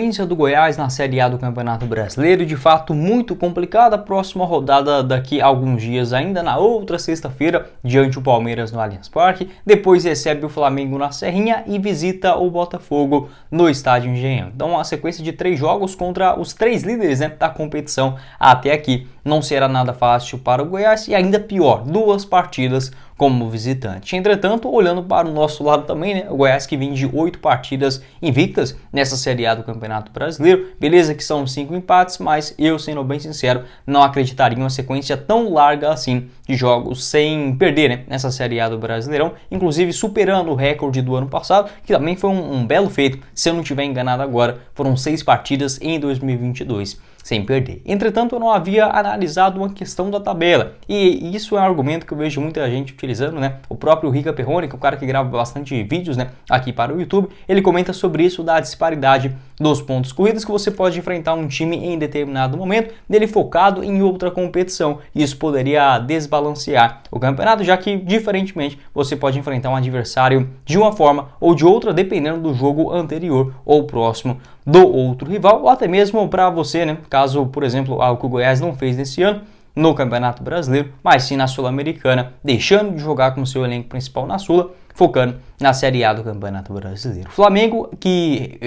A do Goiás na Série A do Campeonato Brasileiro, de fato muito complicada. A próxima rodada daqui a alguns dias, ainda na outra sexta-feira, diante do Palmeiras no Allianz Parque. Depois recebe o Flamengo na Serrinha e visita o Botafogo no Estádio Engenhão. Então uma sequência de 3 jogos contra os 3 líderes, da competição até aqui. Não será nada fácil para o Goiás e ainda pior, 2 partidas como visitante. Entretanto, olhando para o nosso lado também, o Goiás que vem de 8 partidas invictas nessa Série A do Campeonato Brasileiro. Beleza que são 5 empates, mas eu, sendo bem sincero, não acreditaria em uma sequência tão larga assim de jogos sem perder, nessa Série A do Brasileirão, inclusive superando o recorde do ano passado, que também foi um belo feito. Se eu não estiver enganado agora, foram 6 partidas em 2022 sem perder. Entretanto, eu não havia analisado uma questão da tabela, e isso é um argumento que eu vejo muita gente utilizando, O próprio Rica Perrone, que é um cara que grava bastante vídeos, aqui para o YouTube, ele comenta sobre isso, da disparidade dos pontos corridos, que você pode enfrentar um time em determinado momento, dele focado em outra competição, e isso poderia desbalancear o campeonato, já que, diferentemente, você pode enfrentar um adversário de uma forma ou de outra, dependendo do jogo anterior ou próximo do outro rival, ou até mesmo para você, caso, por exemplo, algo que o Goiás não fez nesse ano no Campeonato Brasileiro, mas sim na Sul-Americana, deixando de jogar com seu elenco principal na Sula, focando na Série A do Campeonato Brasileiro. Flamengo que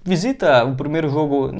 visita o primeiro jogo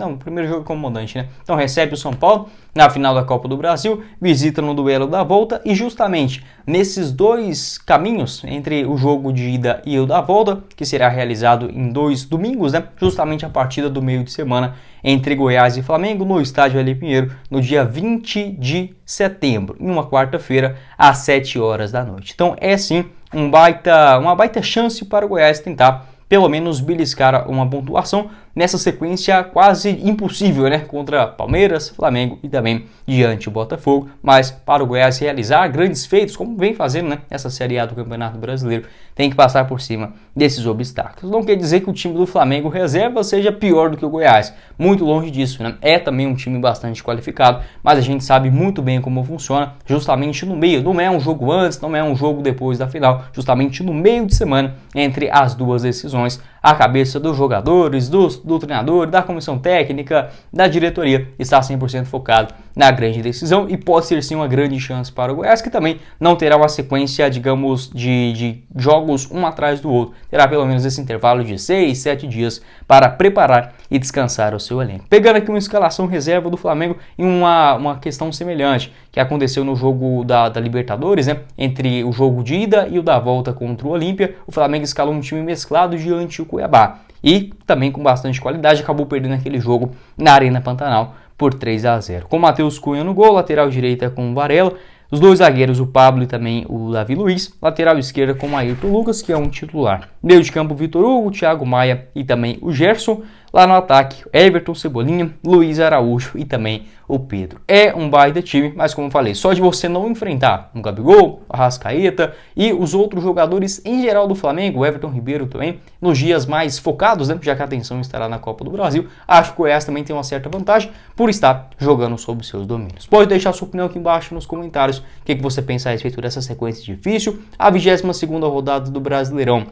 como mandante, Então recebe o São Paulo na final da Copa do Brasil, visita no duelo da volta, e justamente nesses 2 caminhos, entre o jogo de ida e o da volta, que será realizado em 2 domingos, justamente a partida do meio de semana entre Goiás e Flamengo no estádio Eli Pinheiro, no dia 20 de setembro, em uma quarta-feira, às 7 horas da noite. Então é sim uma baita chance para o Goiás tentar pelo menos beliscar uma pontuação nessa sequência quase impossível, contra Palmeiras, Flamengo e também diante do Botafogo. Mas para o Goiás realizar grandes feitos, como vem fazendo, essa Série A do Campeonato Brasileiro, tem que passar por cima desses obstáculos. Não quer dizer que o time do Flamengo reserva seja pior do que o Goiás, muito longe disso, É também um time bastante qualificado, mas a gente sabe muito bem como funciona, justamente no meio. Não é um jogo antes, não é um jogo depois da final, justamente no meio de semana, entre as 2 decisões, a cabeça dos jogadores, do treinador, da comissão técnica, da diretoria está 100% focado na grande decisão, e pode ser sim uma grande chance para o Goiás, que também não terá uma sequência, digamos, de jogos um atrás do outro. Terá pelo menos esse intervalo de 6, 7 dias para preparar e descansar o seu elenco. Pegando aqui uma escalação reserva do Flamengo em uma questão semelhante que aconteceu no jogo da Libertadores, entre o jogo de ida e o da volta contra o Olímpia, o Flamengo escalou um time mesclado diante do Cuiabá e também com bastante qualidade, acabou perdendo aquele jogo na Arena Pantanal por 3-0. Com Matheus Cunha no gol, lateral direita com o Varela, os 2 zagueiros, o Pablo e também o Davi Luiz, lateral esquerda com o Ayrton Lucas, que é um titular. Meio de campo, Vitor Hugo, Thiago Maia e também o Gerson. Lá no ataque, Everton, Cebolinha, Luiz Araújo e também o Pedro. É um baita time, mas como eu falei, só de você não enfrentar o Gabigol, a Arrascaeta e os outros jogadores em geral do Flamengo, o Everton Ribeiro também, nos dias mais focados, já que a atenção estará na Copa do Brasil, acho que o Goiás também tem uma certa vantagem por estar jogando sob seus domínios. Pode deixar sua opinião aqui embaixo nos comentários, o que você pensa a respeito dessa sequência difícil, a 22ª rodada do Brasileirão,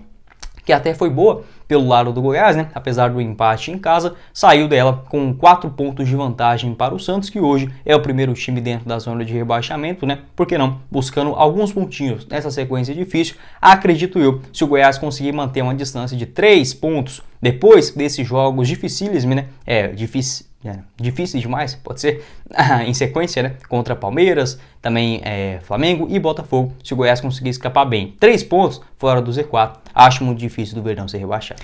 que até foi boa pelo lado do Goiás, apesar do empate em casa, saiu dela com 4 pontos de vantagem para o Santos, que hoje é o primeiro time dentro da zona de rebaixamento, por que não? Buscando alguns pontinhos nessa sequência difícil, acredito eu, se o Goiás conseguir manter uma distância de 3 pontos depois desses jogos dificílimos, difíceis demais, pode ser, em sequência, contra Palmeiras, também Flamengo e Botafogo, se o Goiás conseguir escapar bem. 3 pontos fora do Z4, acho muito difícil do Verdão ser rebaixado.